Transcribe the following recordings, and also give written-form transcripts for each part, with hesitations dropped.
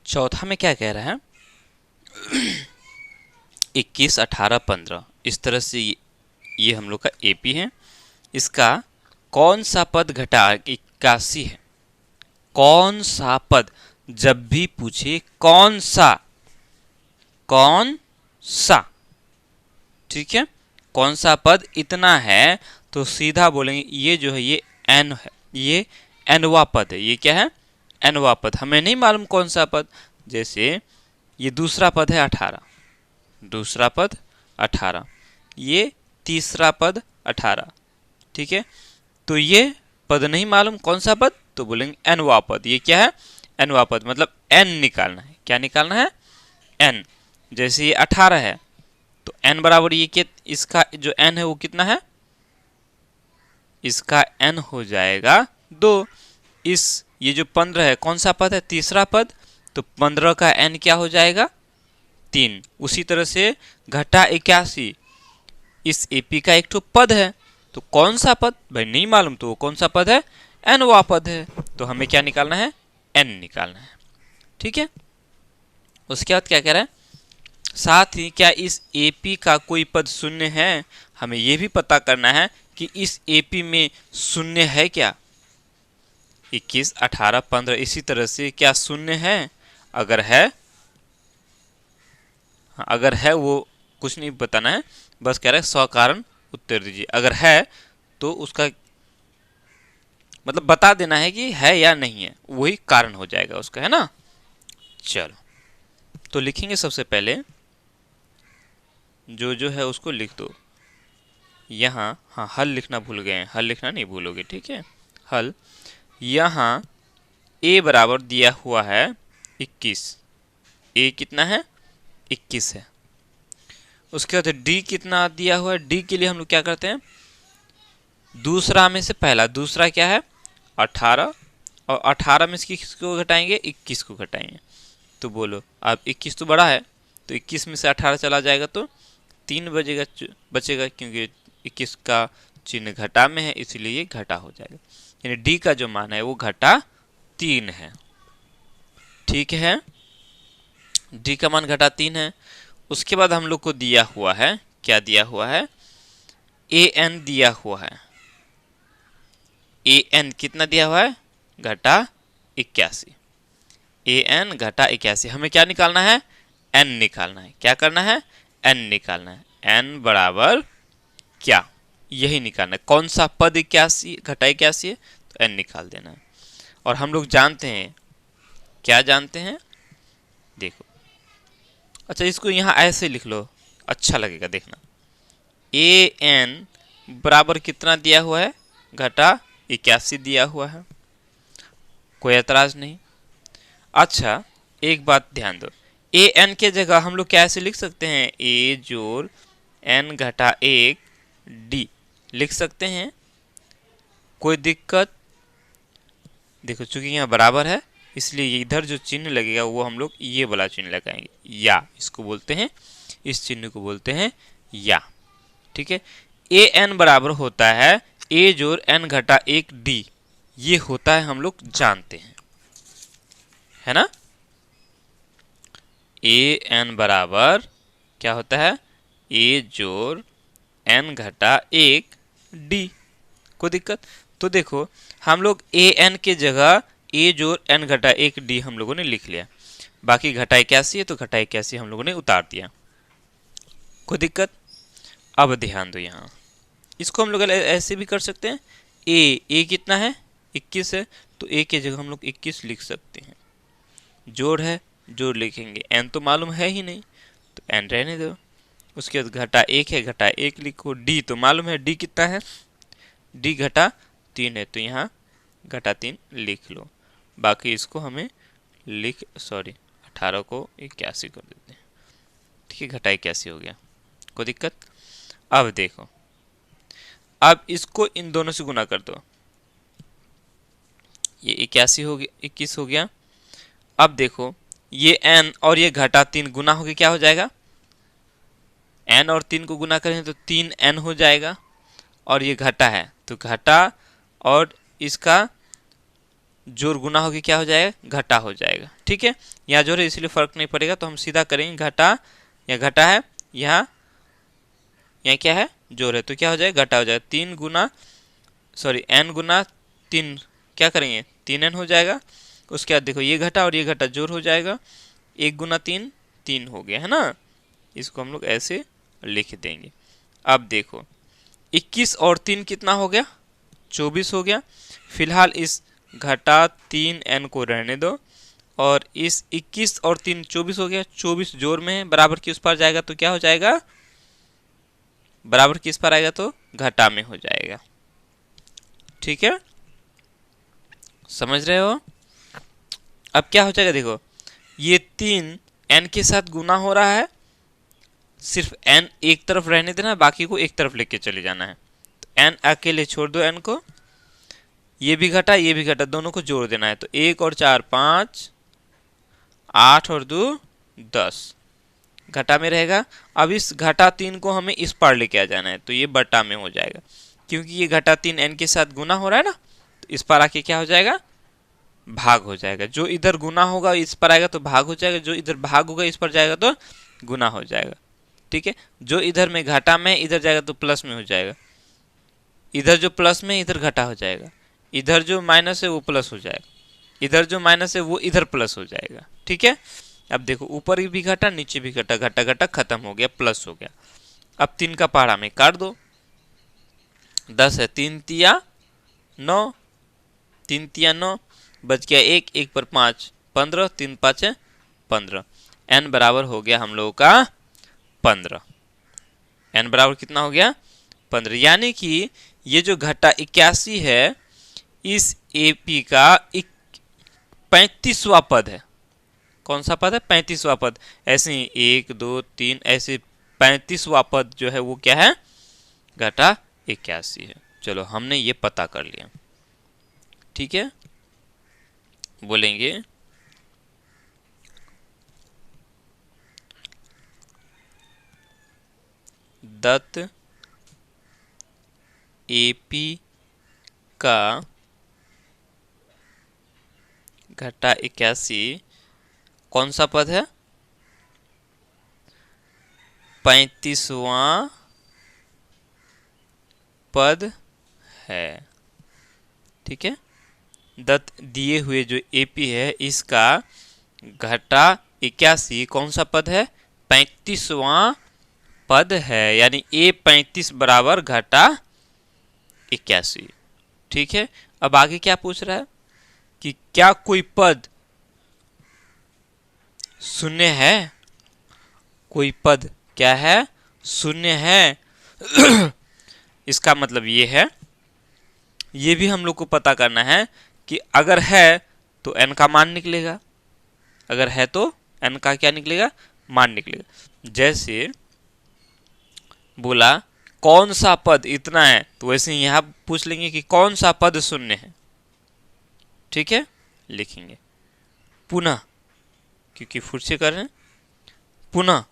चौथा में क्या कह रहा है? 21, 18, 15 इस तरह से ये हम लोग का एपी है। इसका कौन सा पद घटा 81 है? कौन सा पद, जब भी पूछे कौन सा, कौन सा, ठीक है, कौन सा पद इतना है, तो सीधा बोलेंगे ये जो है ये एन है, ये एनवा पद है। ये क्या है? एनवा पद। हमें नहीं मालूम कौन सा पद। जैसे ये दूसरा पद है 18, दूसरा पद 18, ये तीसरा पद 18, ठीक है। तो ये पद नहीं मालूम कौन सा पद, तो बोलेंगे एनवा पद। ये क्या है? एनवा पद, मतलब एन निकालना है। क्या निकालना है? एन। जैसे ये 18 है तो एन बराबर ये के, इसका जो एन है वो कितना है? इसका एन हो जाएगा 2। इस ये जो 15 है कौन सा पद है? तीसरा पद। तो 15 का एन क्या हो जाएगा? 3। उसी तरह से घटा 81 इस एपी का एक तो पद है, तो कौन सा पद भाई नहीं मालूम, तो वो कौन सा पद है? एनवा पद है। तो हमें क्या निकालना है? एन निकालना है, ठीक है। उसके बाद क्या कह रहा है? साथ ही क्या इस एपी का कोई पद शून्य है? हमें यह भी पता करना है कि इस एपी में शून्य है क्या? 21, 18, 15 इसी तरह से क्या शून्य है? अगर है, अगर है वो कुछ नहीं बताना है, बस कह रहा है सकारण उत्तर दीजिए। अगर है तो उसका मतलब बता देना है कि है या नहीं है, वही कारण हो जाएगा उसका, है ना। चलो तो लिखेंगे सबसे पहले जो है उसको लिख दो यहाँ। हाँ, हल लिखना भूल गए हैं, हल लिखना नहीं भूलोगे, ठीक है। हल यहाँ a बराबर दिया हुआ है 21, a कितना है? 21 है। उसके बाद d कितना दिया हुआ है? d के लिए हम लोग क्या करते हैं? दूसरा में से पहला, दूसरा क्या है? 18, और 18 में से किसको घटाएंगे? 21 को घटाएंगे। तो बोलो अब 21 तो बड़ा है, तो 21 में से 18 चला जाएगा तो 3 बचेगा, क्योंकि 21 का चिन्ह घटा में है, इसलिए ये घटा हो जाएगा। यानी डी का जो मान है वो घटा 3 है, ठीक है। डी का मान घटा 3 है। उसके बाद हम लोग को दिया हुआ है, क्या दिया हुआ है? ए एन दिया हुआ है। ए एन कितना दिया हुआ है? घटा 81। ए एन घटा 81। हमें क्या निकालना है? एन निकालना है। क्या करना है? एन निकालना है। एन बराबर क्या, यही निकालना है। कौन सा पद 81 घटा 81 है, तो एन निकाल देना है। और हम लोग जानते हैं, क्या जानते हैं? देखो, अच्छा इसको यहाँ ऐसे लिख लो, अच्छा लगेगा देखना। ए एन बराबर कितना दिया हुआ है? घटा 81 दिया हुआ है, कोई एतराज नहीं। अच्छा एक बात ध्यान दो, ए एन के जगह हम लोग क्या ऐसे लिख सकते हैं? ए जोड़ एन घटा 1 डी लिख सकते हैं, कोई दिक्कत? देखो चूंकि यहाँ बराबर है, इसलिए इधर जो चिन्ह लगेगा वो हम लोग ये वाला चिन्ह लगाएंगे, या इसको बोलते हैं, इस चिन्ह को बोलते हैं या, ठीक है। ए एन बराबर होता है ए जोड़ एन घटा 1 डी, ये होता है, हम लोग जानते हैं, है ना। ए एन बराबर क्या होता है? ए जोड़ एन घटा 1 डी, कोई दिक्कत? तो देखो हम लोग ए एन के जगह ए जोड़ एन घटा 1 डी हम लोगों ने लिख लिया, बाकी घटा 81 है तो घटा 81 हम लोगों ने उतार दिया, कोई दिक्कत? अब ध्यान दो, यहाँ इसको हम लोग ऐसे भी कर सकते हैं। ए कितना है? 21 है, तो ए के जगह हम लोग 21 लिख सकते हैं। जोड़ है, जोड़ लिखेंगे, एन तो मालूम है ही नहीं तो एन रहने दो। उसके बाद घटा 1 है, घटा 1 लिखो। डी तो मालूम है, डी कितना है? डी घटा 3 है, तो यहाँ घटा 3 लिख लो। बाकी इसको हमें लिख, सॉरी 18 को 81 कर देते हैं, ठीक है। घटा 81 हो गया, कोई दिक्कत? अब देखो, अब इसको इन दोनों से गुना कर दो, ये 81 हो गया, 21 हो गया। अब देखो ये n और ये घटा 3 गुना होके क्या हो जाएगा? n और 3 को गुना करें तो 3n हो जाएगा, और ये घटा है तो घटा, और इसका जोड़ गुना होगी क्या हो जाएगा, घटा हो जाएगा। ठीक है, यहाँ जोड़ है इसलिए फर्क नहीं पड़ेगा, तो हम सीधा करेंगे घटा, या घटा है, यहाँ यहाँ क्या है, जोड़ है, तो क्या हो जाएगा, घटा हो जाएगा। 3 गुना सॉरी n गुना 3 क्या करेंगे, 3n हो जाएगा। उसके बाद देखो ये घटा और ये घटा जोड़ हो जाएगा, 1 गुना 3 3 हो गया है ना। इसको हम लोग ऐसे लिख देंगे। अब देखो 21 और 3 कितना हो गया, 24 हो गया। फिलहाल इस घटा 3n को रहने दो, और इस 21 और 3 24 हो गया, 24 जोड़ में है, बराबर किस पर जाएगा तो क्या हो जाएगा, बराबर किस पर आएगा तो घटा में हो जाएगा। ठीक है, समझ रहे हो। अब क्या हो जाएगा, देखो ये 3 n के साथ गुना हो रहा है, सिर्फ n एक तरफ रहने देना, बाकी को एक तरफ लेके चले जाना है। तो n अकेले छोड़ दो, n को, ये भी घटा ये भी घटा, दोनों को जोड़ देना है। तो 1 और 4 5, 8 और 2 10, घटा में रहेगा। अब इस घटा 3 को हमें इस पार लेके आ जाना है, तो ये बटा में हो जाएगा, क्योंकि ये घटा 3 n के साथ गुना हो रहा है ना, तो इस पर आके क्या हो जाएगा, भाग हो जाएगा। जो इधर गुना होगा इस पर आएगा तो भाग हो जाएगा, जो इधर भाग होगा इस पर जाएगा तो गुना हो जाएगा। ठीक है, जो इधर में घाटा में इधर जाएगा तो प्लस में हो जाएगा, इधर जो प्लस में इधर घटा हो जाएगा, इधर जो माइनस है वो प्लस हो जाएगा, इधर जो माइनस है वो इधर प्लस हो जाएगा। ठीक है, अब देखो ऊपर भी घटा नीचे भी घटा, घटा घटा खत्म हो गया, प्लस हो गया। अब 3 का पहाड़ा में काट दो, 10 है, 3 तिया 9, 3 तिया 9, बच गया 1, 1 पर 5 15, 3 5 है 15, n बराबर हो गया हम लोगों का 15। n बराबर कितना हो गया, 15। यानी कि ये जो घटा 81 है, इस AP का 35वां पद है। कौन सा पद है, 35वां पद। ऐसे ही 1 2 3 ऐसे 35वां पद जो है वो क्या है, घटा 81 है। चलो हमने ये पता कर लिया। ठीक है, बोलेंगे दत्त AP का घटा 81 कौन सा पद है, 35वां पद है। ठीक है, दत्त दिए हुए जो AP है इसका घटा 81 कौन सा पद है, 35वां पद है। यानी A35 बराबर घटा 81। ठीक है, अब आगे क्या पूछ रहा है कि क्या कोई पद शून्य है, कोई पद क्या है, शून्य है। इसका मतलब ये है, ये भी हम लोग को पता करना है कि अगर है तो n का मान निकलेगा, अगर है तो n का क्या निकलेगा, मान निकलेगा। जैसे बोला कौन सा पद इतना है, तो वैसे ही यहां पूछ लेंगे कि कौन सा पद शून्य है। ठीक है, लिखेंगे पुनः, क्योंकि फिर से कर रहे हैं, पुनः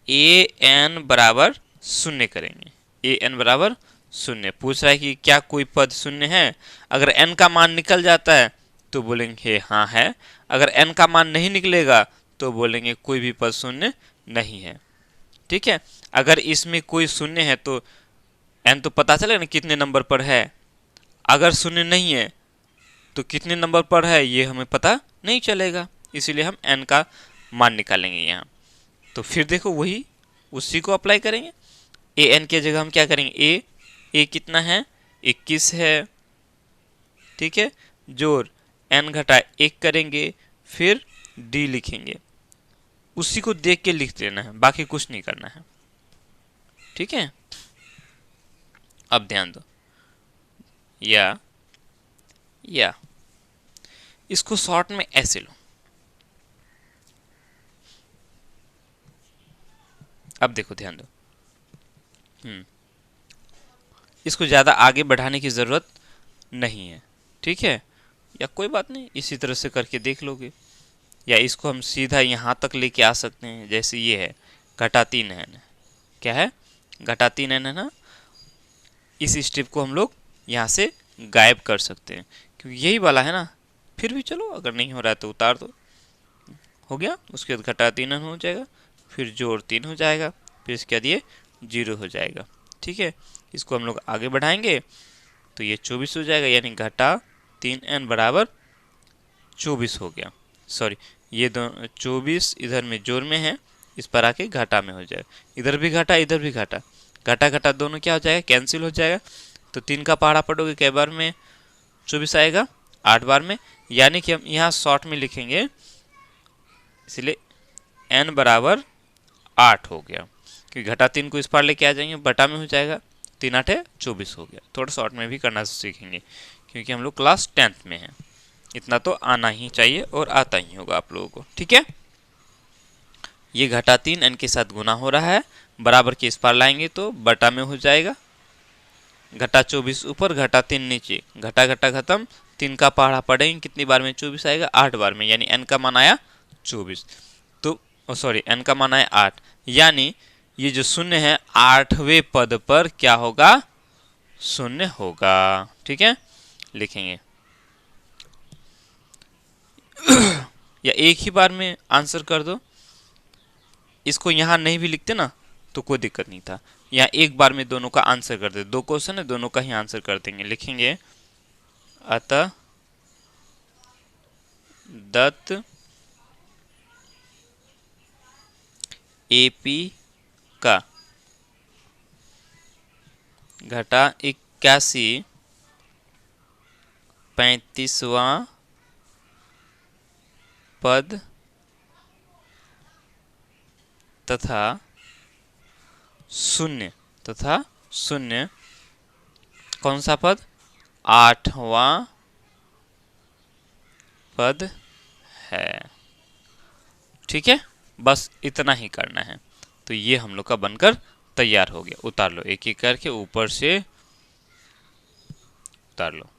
an बराबर शून्य करेंगे, an बराबर शून्य। पूछ रहा है कि क्या कोई पद शून्य है, अगर n का मान निकल जाता है तो बोलेंगे हाँ है, अगर n का मान नहीं निकलेगा तो बोलेंगे कोई भी पद शून्य नहीं है। ठीक है, अगर इसमें कोई शून्य है तो n तो पता चलेगा ना कितने नंबर पर है, अगर शून्य नहीं है तो कितने नंबर पर है ये हमें पता नहीं चलेगा, इसीलिए हम n का मान निकालेंगे यहाँ। तो फिर देखो वही उसी को अप्लाई करेंगे, an के जगह हम क्या करेंगे, a कितना है 21 है। ठीक है, जोड़ n घटा 1 करेंगे, फिर d लिखेंगे, उसी को देख के लिख देना है, बाकी कुछ नहीं करना है। ठीक है, अब ध्यान दो, या इसको शॉर्ट में ऐसे लो। अब देखो ध्यान दो, इसको ज़्यादा आगे बढ़ाने की ज़रूरत नहीं है। ठीक है, या कोई बात नहीं, इसी तरह से करके देख लोगे, या इसको हम सीधा यहाँ तक लेके आ सकते हैं। जैसे ये है घटा 3 है ना, क्या है घटा 3 है ना, इस स्टेप को हम लोग यहाँ से गायब कर सकते हैं, क्योंकि यही वाला है ना। फिर भी चलो, अगर नहीं हो रहा है तो उतार दो। हो गया। उसके बाद घटा 3n हो जाएगा, फिर जोड़ 3 हो जाएगा, फिर इसके बाद ये 0 हो जाएगा। ठीक है, इसको हम लोग आगे बढ़ाएंगे तो ये 24 हो जाएगा, यानी घटा 3n बराबर 24 हो गया। सॉरी, ये दोनों 24 इधर में जोड़ में है, इस पर आके घाटा में हो जाएगा। इधर भी घाटा, इधर भी घाटा, घाटा घाटा दोनों क्या हो जाएगा, कैंसिल हो जाएगा। तो 3 का पहाड़ा पढ़ोगे कै बार में 24 आएगा, 8 बार में। यानी कि हम यहाँ शॉर्ट में लिखेंगे, इसलिए n बराबर 8 हो गया, क्योंकि घटा 3 को इस पार लेके आ जाएंगे, बटा में हो जाएगा, 3 8 24 हो गया। थोड़ा शॉर्ट में भी करना सीखेंगे, क्योंकि हम लोग क्लास 10th में हैं। इतना तो आना ही चाहिए और आता ही होगा आप लोगों को। ठीक है, ये घटा 3 n के साथ गुना हो रहा है, बराबर के इस पार लाएंगे तो बटा में हो जाएगा। घटा 24 ऊपर, घटा 3 नीचे, घटा घटा खत्म, 3 का पहाड़ा पढ़ेंगे कितनी बार में 24 आएगा, 8 बार में, यानी n का मान आया 24। तो सॉरी, n का मान आया 8, यानी ये जो शून्य है 8वें पद पर क्या होगा, शून्य होगा। ठीक है, लिखेंगे या एक ही बार में आंसर कर दो। इसको यहाँ नहीं भी लिखते ना तो कोई दिक्कत नहीं था, यहाँ एक बार में दोनों का आंसर कर दे। 2 क्वेश्चन है, दोनों का ही आंसर कर देंगे। लिखेंगे अतः दत्त एपी का घटा 81 35वां पद तथा शून्य कौन सा पद, 8वां पद है। ठीक है, बस इतना ही करना है। तो ये हम लोग का बनकर तैयार हो गया। उतार लो एक एक करके, ऊपर से उतार लो।